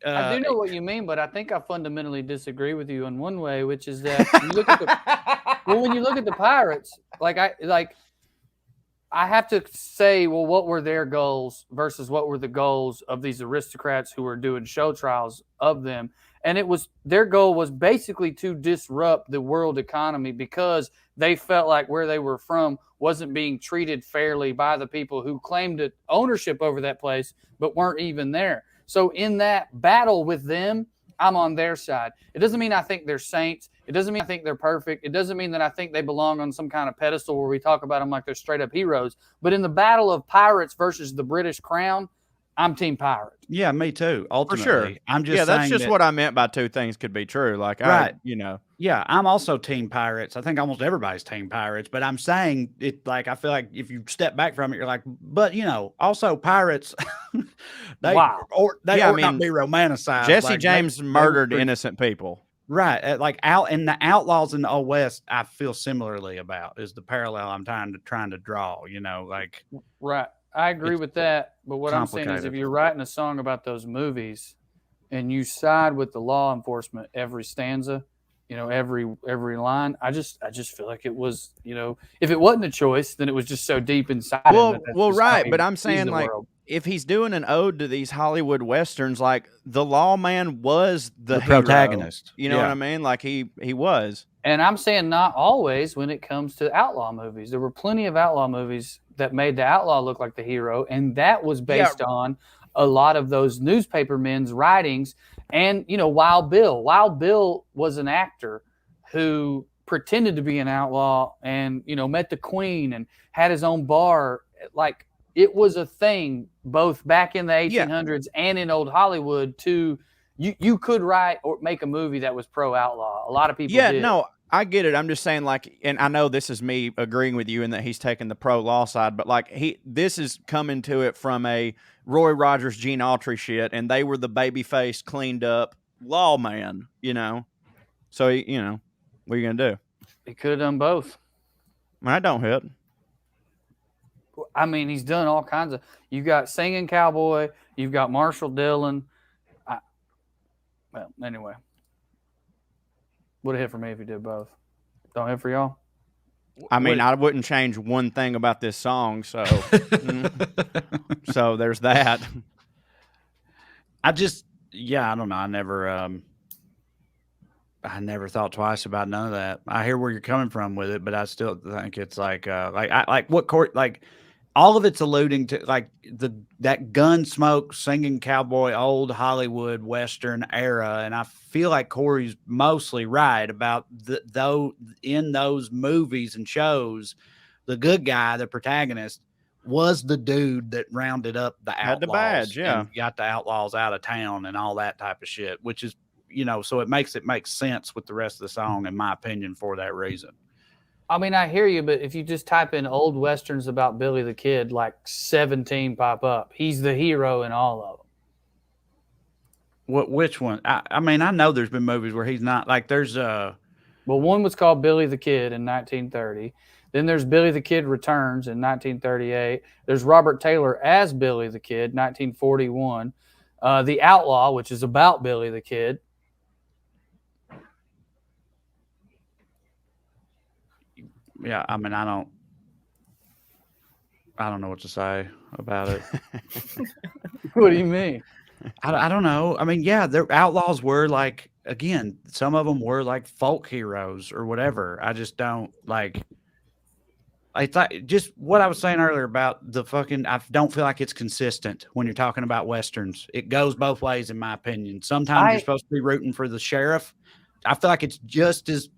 I do know what you mean, but I think I fundamentally disagree with you in one way, which is that when you look at when you look at the pirates, I have to say, well, what were their goals versus what were the goals of these aristocrats who were doing show trials of them? And it was their goal was basically to disrupt the world economy because they felt like where they were from wasn't being treated fairly by the people who claimed ownership over that place, but weren't even there. So in that battle with them, I'm on their side. It doesn't mean I think they're saints. It doesn't mean I think they're perfect. It doesn't mean that I think they belong on some kind of pedestal where we talk about them like they're straight up heroes. But in the battle of pirates versus the British crown, I'm team pirate. yeah, me too. For Ultimately, sure. I'm just Yeah, that's saying just that- what I meant by two things could be true. Like, Right. Yeah, I'm also team pirates. I think almost everybody's team pirates, but I'm saying it like I feel like if you step back from it, you're like, but also pirates. They Wow. or they Yeah, I ought not mean, be romanticized. Jesse Like, James they murdered were- innocent people. Right, like out in the outlaws in the Old West. I feel similarly about is the parallel I'm trying to draw. You know, like Right. I agree with that. But what I'm saying is, if complicated. you're writing a song about those movies, and you side with the law enforcement every stanza, every line, I just feel like it was, if it wasn't a choice, then it was just so deep inside him. Well, that that's well, just how right. he But I'm sees saying, the like, world. if he's doing an ode to these Hollywood westerns, like the lawman was the hero, protagonist. You know what I mean? Like he was. And I'm saying not always when it comes to outlaw movies. There were plenty of outlaw movies that made the outlaw look like the hero, and that was based on a lot of those newspaper men's writings. And, Wild Bill. Wild Bill was an actor who pretended to be an outlaw and, met the Queen and had his own bar. Like, it was a thing both back in the 1800s and in old Hollywood to you could write or make a movie that was pro-outlaw. A lot of people did. No, I get it. I'm just saying, like, and I know this is me agreeing with you in that he's taking the pro-law side, but like this is coming to it from a Roy Rogers, Gene Autry shit, and they were the baby-faced, cleaned up lawman, So, what are you going to do? He could have done both. I don't hit. I mean, he's done all kinds of. You've got Singing Cowboy. You've got Marshall Dillon. Well, anyway, would have hit for me if he did both. Don't hit for y'all. I mean, I wouldn't change one thing about this song, so so there's that. I don't know. I never thought twice about none of that. I hear where you're coming from with it, but I still think it's like what court, like all of it's alluding to like that Gunsmoke, Singing Cowboy, old Hollywood Western era. And I feel like Corey's mostly right about though in those movies and shows, the good guy, the protagonist, was the dude that rounded up the outlaws. Had the badge, and got the outlaws out of town and all that type of shit, which is, so it makes sense with the rest of the song, in my opinion, for that reason. I mean, I hear you, but if you just type in old westerns about Billy the Kid, like 17 pop up. He's the hero in all of them. Which one? I mean, I know there's been movies where he's not. Like, there's well, one was called Billy the Kid in 1930. Then there's Billy the Kid Returns in 1938. There's Robert Taylor as Billy the Kid, 1941. The Outlaw, which is about Billy the Kid. Yeah, I mean, I don't know what to say about it. What do you mean? I don't know. I mean, yeah, their outlaws were like, again, some of them were like folk heroes or whatever. I just don't like. I thought just what I was saying earlier about the fucking. I don't feel like it's consistent when you're talking about westerns. It goes both ways, in my opinion. Sometimes you're supposed to be rooting for the sheriff. I feel like it's just as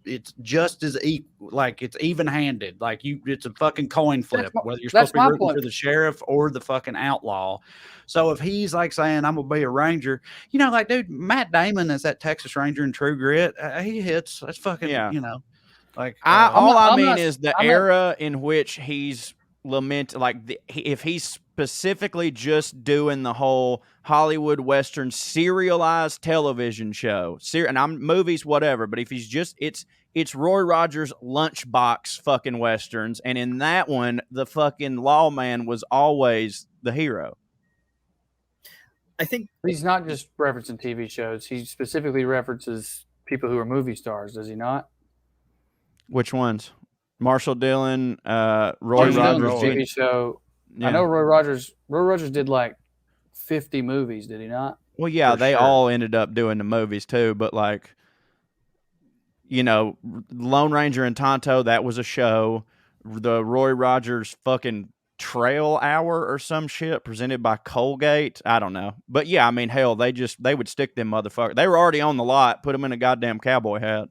like it's even-handed. Like it's a fucking coin flip, whether you're supposed to be rooting for the sheriff or the fucking outlaw. So if he's like saying, I'm gonna be a ranger, like, dude, Matt Damon is that Texas Ranger in True Grit. He hits. That's fucking, like I mean is the era in which he's if he's specifically just doing the whole Hollywood Western serialized television show, and I'm movies, whatever, but if he's just, it's Roy Rogers' lunchbox fucking Westerns, and in that one, the fucking lawman was always the hero. I think he's not just referencing TV shows. He specifically references people who are movie stars, does he not? Which ones? Marshall Dillon, Roy Rogers TV show. Yeah. I know Roy Rogers did like 50 movies, did he not? Well, yeah, they all ended up doing the movies too, but like, Lone Ranger and Tonto, that was a show. The Roy Rogers fucking Trail Hour or some shit presented by Colgate. I don't know. But yeah, I mean, hell, they would stick them motherfuckers. They were already on the lot, put them in a goddamn cowboy hat.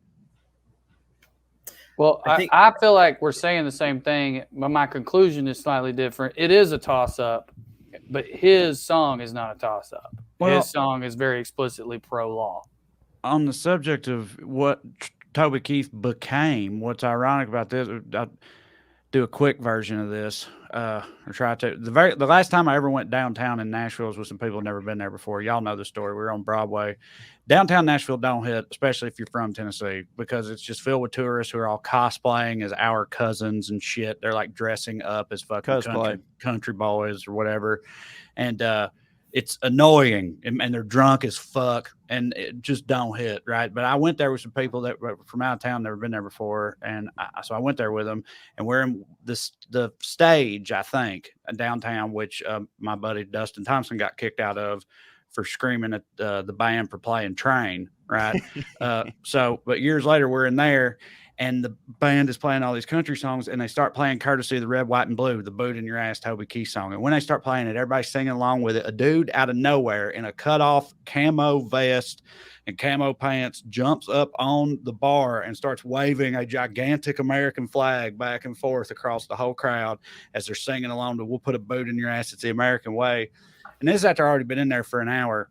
Well, I feel like we're saying the same thing, but my conclusion is slightly different. It is a toss-up, but his song is not a toss-up. Well, his song is very explicitly pro-law. On the subject of what Toby Keith became, what's ironic about this, do a quick version of this. Or try to. The last time I ever went downtown in Nashville was with some people who've never been there before. Y'all know the story. We were on Broadway. Downtown Nashville don't hit, especially if you're from Tennessee, because it's just filled with tourists who are all cosplaying as our cousins and shit. They're like dressing up as fucking country boys or whatever. And it's annoying, and they're drunk as fuck, and it just don't hit, right? But I went there with some people that were from out of town, never been there before, and so I went there with them, and we're in the stage, I think, downtown, which my buddy Dustin Thompson got kicked out of for screaming at the band for playing Train, right? But years later, we're in there, and the band is playing all these country songs, and they start playing Courtesy of the Red, White, and Blue, the Boot in Your Ass Toby Keith song. And when they start playing it, everybody's singing along with it. A dude out of nowhere in a cutoff camo vest and camo pants jumps up on the bar and starts waving a gigantic American flag back and forth across the whole crowd as they're singing along to "We'll Put a Boot in Your Ass, It's the American Way." And this is after I've already been in there for an hour,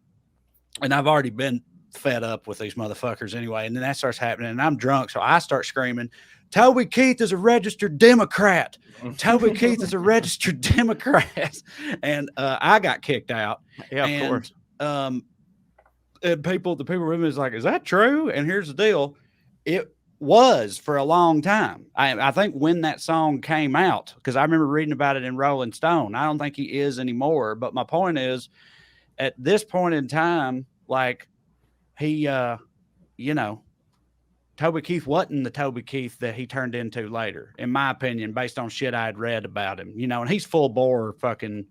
and I've already been fed up with these motherfuckers anyway. And then that starts happening, and I'm drunk, so I start screaming, "Toby Keith is a registered Democrat. Toby Keith is a registered Democrat." And I got kicked out. Yeah, of course. And the people with me is like, "Is that true?" And here's the deal. It was for a long time. I think when that song came out, because I remember reading about it in Rolling Stone. I don't think he is anymore. But my point is, at this point in time, like, he, Toby Keith wasn't the Toby Keith that he turned into later, in my opinion, based on shit I had read about him, and he's full bore fucking,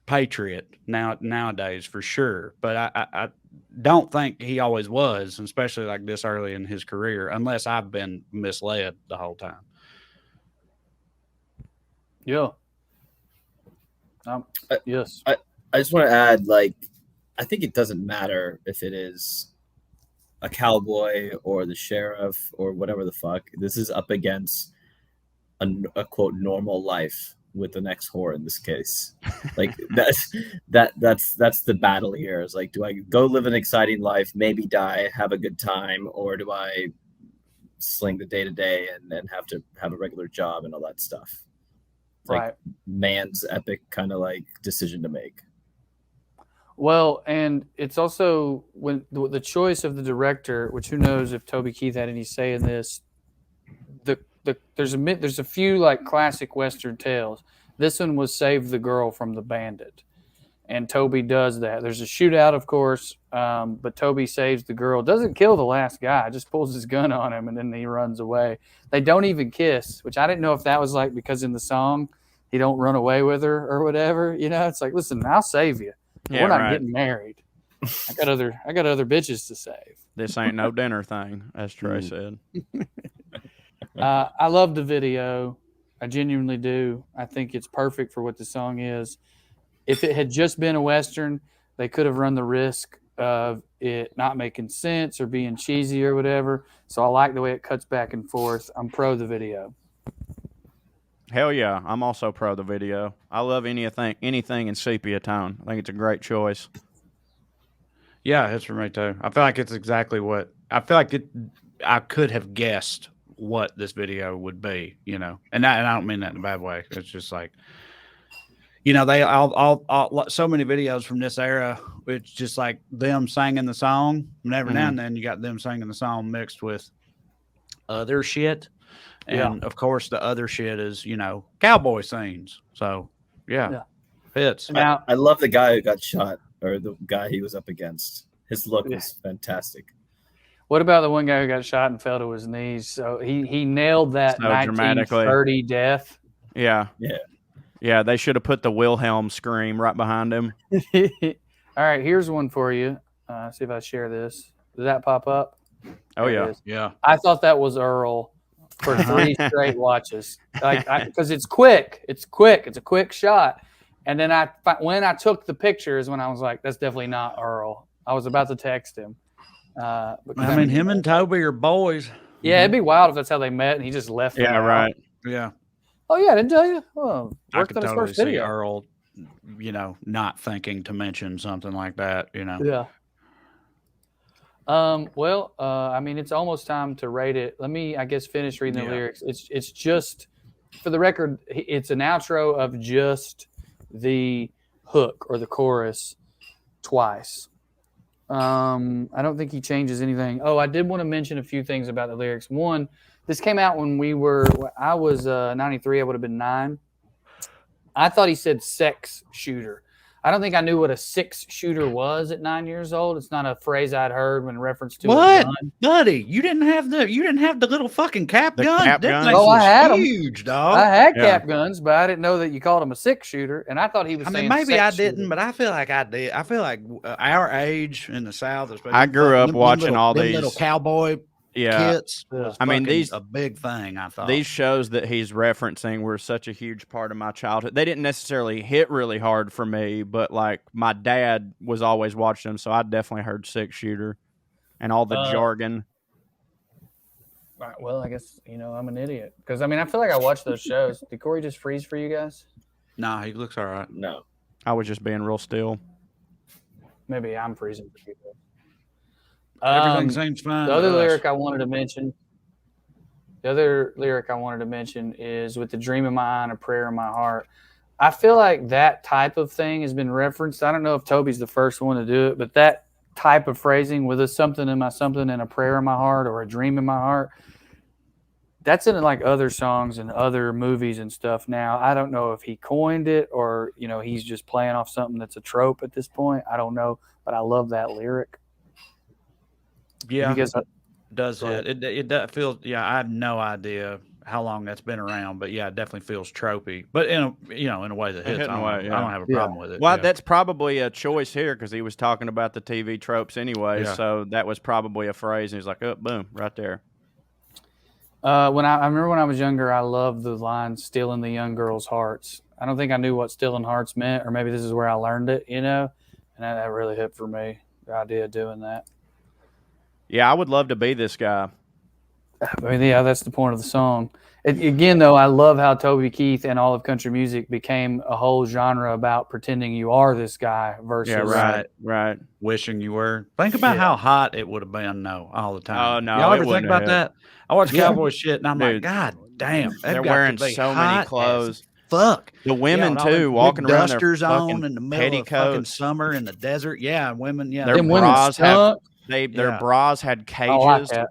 patriot nowadays for sure. But I don't think he always was, especially like this early in his career, unless I've been misled the whole time. Yeah. Yes. I just want to add, like, I think it doesn't matter if it is a cowboy or the sheriff or whatever the fuck. This is up against a quote normal life with the next whore in this case. Like that's the battle here. Is like, do I go live an exciting life, maybe die, have a good time, or do I sling the day to day and have to have a regular job and all that stuff? It's Right. Like man's epic kind of like decision to make. Well, and it's also when the choice of the director, which who knows if Toby Keith had any say in this. There's a few like classic Western tales. This one was Save the Girl from the Bandit, and Toby does that. There's a shootout, of course, but Toby saves the girl. Doesn't kill the last guy, just pulls his gun on him, and then he runs away. They don't even kiss, which I didn't know if that was like because in the song he don't run away with her or whatever. It's like, listen, I'll save you. Yeah, We're not right. getting married. I got other bitches to save. This ain't no dinner thing, as Trey said. I love the video. I genuinely do. I think it's perfect for what the song is. If it had just been a Western, they could have run the risk of it not making sense or being cheesy or whatever. So I like the way it cuts back and forth. I'm pro the video. Hell yeah, I'm also pro the video. I love anything in sepia tone. I think it's a great choice. Yeah, it's for me too. I feel like it's exactly what I feel like I could have guessed what this video would be, and I don't mean that in a bad way. It's just like, they all so many videos from this era. It's just like them singing the song, and every now and then you got them singing the song mixed with other shit, and of course the other shit is cowboy scenes. So yeah. Fits. Now, I love the guy who got shot, or the guy he was up against. His look was fantastic. what about the one guy who got shot and fell to his knees? So he nailed that So dramatically. 1930 death. Yeah. Yeah, they should have put the Wilhelm scream right behind him. All right, here's one for you. See if I share this. Does that pop up? Oh, There it yeah. is. Yeah. I thought that was Earl for 3 straight watches. Because it's quick. It's quick. It's a quick shot. And then when I took the pictures, when I was like, that's definitely not Earl. I was about to text him. Him and Toby are boys. Yeah, it'd be wild if that's how they met and he just left. them Yeah, out. right. Yeah. Oh, yeah, I didn't tell you. Oh, I worked could on his totally first see video. Earl, not thinking to mention something like that, Yeah. I mean, it's almost time to rate it. Let me, I guess, finish reading the lyrics. It's just, for the record, it's an outro of just the hook or the chorus twice. I don't think he changes anything. Oh, I did want to mention a few things about the lyrics. One, this came out when I was 93. I would have been 9. I thought he said sex shooter. I don't think I knew what a 6-shooter was at 9 years old. It's not a phrase I'd heard when reference to a gun. Buddy? You didn't have the little fucking cap gun. Cap gun? Oh, I had them. Huge, dog. I had cap guns, but I didn't know that you called them a 6-shooter. And I thought he was. I saying mean, maybe I sex-shooter. didn't, but I feel like I did. I feel like our age in the South, especially, I grew up watching all them these little cowboy kits. I mean, these a big thing. I thought these shows that he's referencing were such a huge part of my childhood. They didn't necessarily hit really hard for me, but like my dad was always watching them, so I definitely heard 6-shooter and all the jargon. Right, well, I guess I'm an idiot because I mean I feel like I watched those shows. Did Corey just freeze for you guys? No, he looks all right. No. I was just being real still. Maybe I'm freezing for you. Everything seems fine. The other lyric I wanted to mention. The other lyric I wanted to mention is with the dream in my eye and a prayer in my heart. I feel like that type of thing has been referenced. I don't know if Toby's the first one to do it, but that type of phrasing with a something in my something and a prayer in my heart or a dream in my heart, that's in like other songs and other movies and stuff now. I don't know if he coined it or, he's just playing off something that's a trope at this point. I don't know, but I love that lyric. Yeah, Does it? It feels. Yeah, I have no idea how long that's been around, but yeah, it definitely feels tropey. But in a way that hits. I don't have a problem with it. Well, that's probably a choice here because he was talking about the TV tropes anyway. Yeah. So that was probably a phrase, and he's like, "Oh, boom, right there." When I remember when I was younger, I loved the line "stealing the young girls' hearts." I don't think I knew what stealing hearts meant, or maybe this is where I learned it. And that really hit for me. The idea of doing that. Yeah, I would love to be this guy. I mean, yeah, that's the point of the song. Again, though, I love how Toby Keith and all of country music became a whole genre about pretending you are this guy versus right. Wishing you were. Think about how hot it would have been, all the time. Oh, no, y'all it ever think wouldn't about have. that? I watch Cowboy shit, and I'm Dude, like, God damn, they're wearing so many clothes. Fuck. The women Yeah, too, walking with around dusters their fucking on in the middle of fucking petticoats. summer in the desert. Yeah, women. Yeah, Their Them women bras stunk. their bras had cages. I like that.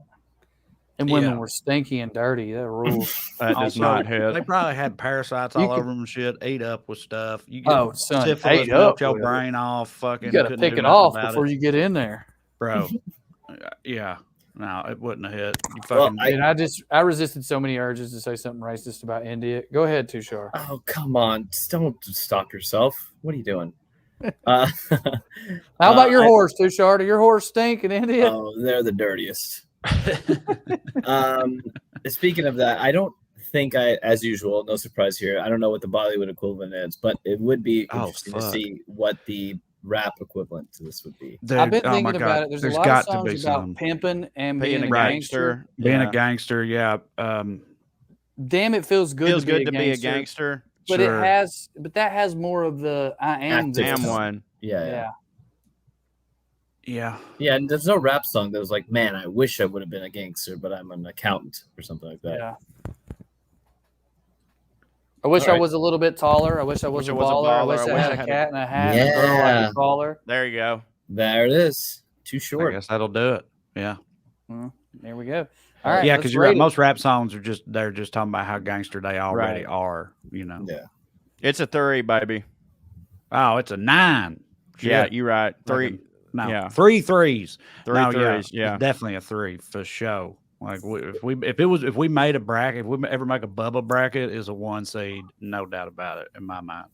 And women Yeah. were stinky and dirty. That rules. That does Also, not hit. They probably had parasites You all could- over them and shit, ate up with stuff. You get Son, syphilis, ate milk up your with it. brain off. Fucking, You got to couldn't pick do it nothing off about before it. you get in there. Bro. Yeah. No, it wouldn't have hit. You Well, fucking. I resisted so many urges to say something racist about India. Go ahead, Tushar. Oh, come on. Just don't stop yourself. What are you doing? How How about your horse, Tushar? Do your horse stink in India? Oh, they're the dirtiest. Speaking of that, I don't think as usual, no surprise here. I don't know what the Bollywood equivalent is, but it would be interesting to see what the rap equivalent to this would be. I've been oh my thinking God, about it. There's a lot got of songs to be about some. pimping and Being being a a gangster. Being Yeah. a gangster, yeah. Damn, it feels good. Feels to good to be be a a gangster. gangster. But Sure. that has more of the I am this. Active. Damn one. Yeah. Yeah. Yeah, and there's no rap song that was like, man, I wish I would have been a gangster, but I'm an accountant or something like that. Yeah. I wish All I right. was a little bit taller. I wish I was a baller. I wish I had a cat and a hat and a girl I Yeah. could call her. There you go. There it is. Too I short. guess that'll do it. Yeah. There we go. All right. Yeah, let's because you're rate right. it. Most rap songs are they're just talking about how gangster they already Right. are, Yeah. It's a 3, baby. Oh, it's a 9. Yeah, Shit. you're right. 3. No, Yeah. 3 threes. 3 No, threes. Yeah. it's definitely a 3 for sure. Like if we made a bracket, if we ever make a Bubba bracket, is a 1 seed, no doubt about it in my mind.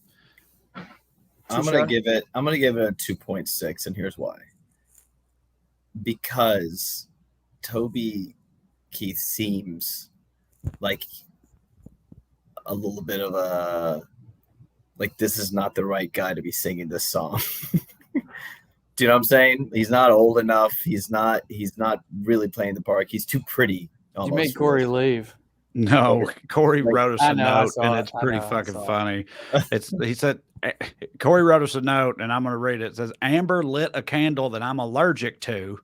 I'm gonna give it a 2.6, and here's why. Because Toby Keith seems like a little bit of this is not the right guy to be singing this song. Do you know what I'm saying? He's not old enough. He's not really playing the part. He's too pretty. You made Corey leave. No, Corey wrote us I a know, I note, saw and it. it's I pretty know, I fucking saw it. funny. He said, Corey wrote us a note, and I'm going to read it. It says, Amber lit a candle that I'm allergic to.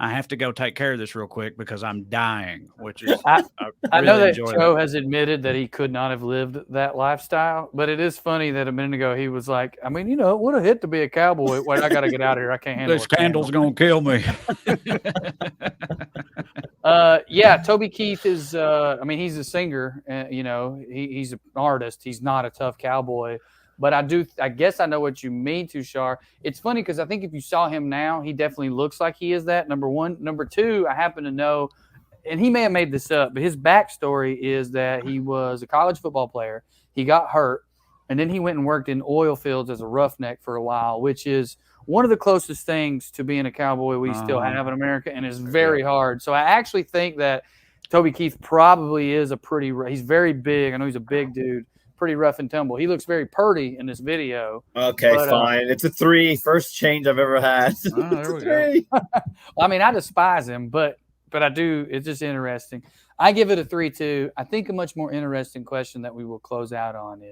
I have to go take care of this real quick because I'm dying, which is I really know that enjoy Joe has admitted that he could not have lived that lifestyle, but it is funny that a minute ago he was like, I mean, it would have hit to be a cowboy. Wait, I got to get out of here. I can't handle This candle's going to kill me. Yeah, Toby Keith is, he's a singer. He's an artist. He's not a tough cowboy. But I guess I know what you mean, Tushar. It's funny because I think if you saw him now, he definitely looks like he is that, number one. Number two, I happen to know, and he may have made this up, but his backstory is that he was a college football player. He got hurt, and then he went and worked in oil fields as a roughneck for a while, which is one of the closest things to being a cowboy we still have in America, and is very hard. So I actually think that Toby Keith probably is he's very big. I know he's a big dude. Pretty rough and tumble. He looks very purty in this video. Okay, fine. It's a 3. First change I've ever had. There we 3. I mean, I despise him, but I do. It's just interesting. I give it a 3-2. I think a much more interesting question that we will close out on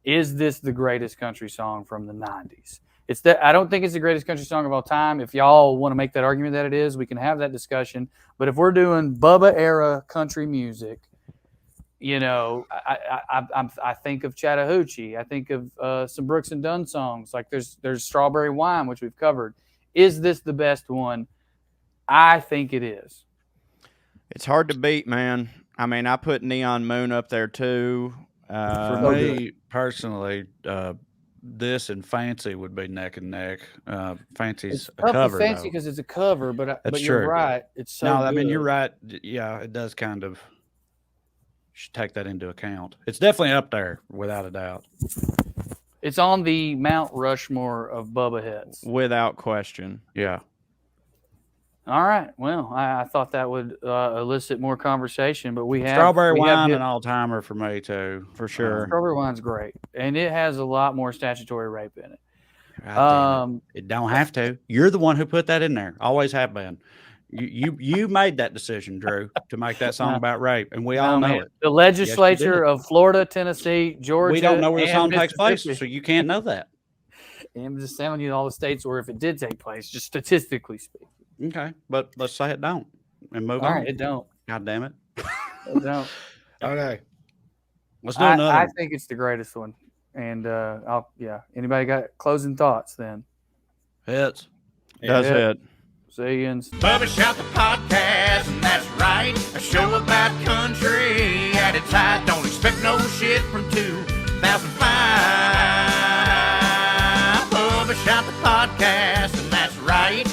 is this the greatest country song from the 90s? I don't think it's the greatest country song of all time. If y'all want to make that argument that it is, we can have that discussion. But if we're doing Bubba era country music, I think of Chattahoochee. I think of some Brooks and Dunn songs. Like there's Strawberry Wine, which we've covered. Is this the best one? I think it is. It's hard to beat, man. I mean, I put Neon Moon up there too. For me personally, this and Fancy would be neck and neck. Fancy's a cover. Fancy because it's a cover, but you're true. Right. It's so. No, I good. mean you're right. Yeah, it does kind of. Should take that into account. It's definitely up there without a doubt. It's on the Mount Rushmore of Bubba hits. Without question. Yeah. All right. Well, I thought that would elicit more conversation, but we have Strawberry Wine an all-timer for me too, for sure. Strawberry Wine's great, and it has a lot more statutory rape in it. It don't have to. You're the one who put that in there. Always have been. You made that decision, Drew, to make that song about rape, and we all know it. The legislature of Florida, Tennessee, Georgia. We don't know where the song takes place, so you can't know that. I'm just telling you all the states where if it did take place, just statistically speaking. Okay, but let's say it don't and move on. All right, it don't. God damn it. It don't. Okay. Let's do another. I think it's the greatest one, and Anybody got closing thoughts then? Hits. Does hit. See you. Bubba Shout the podcast, and that's right. A show about country at its height. Don't expect no shit from 2005. Bubba Shout the podcast, and that's right.